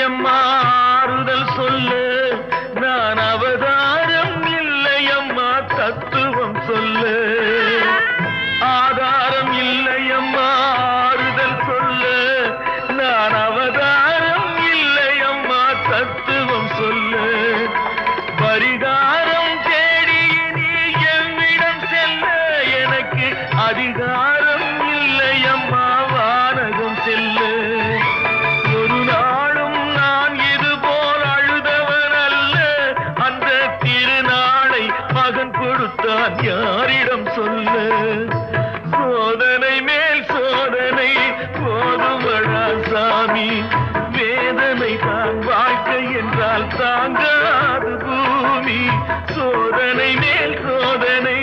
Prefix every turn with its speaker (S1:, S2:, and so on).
S1: இல்லையம்மா ஆறுதல் சொல்லு, நான் அவதாரம் இல்லையம்மா தத்துவம் சொல்லு. ஆதாரம் இல்லையம்மா ஆறுதல் சொல்லு, நான் அவதாரம் இல்லையம்மா தத்துவம் சொல்லு. பரிகாரம் தேடி நீ என்னிடம் செல்ல, எனக்கு அதிகாரம் இல்லையம்மா வானகம் செல்லு. ஒரு நாளும் நான் இது போல் அழுதவன் அல்ல, அந்த திருநாளை மகன் கொடுத்தான் யாரிடம் சொல்லு. சோதனை மேல் சோதனை போதுமடா சாமி, வேதனை தான் வாழ்க்கை என்றால் தாங்காது பூமி. சோதனை மேல் சோதனை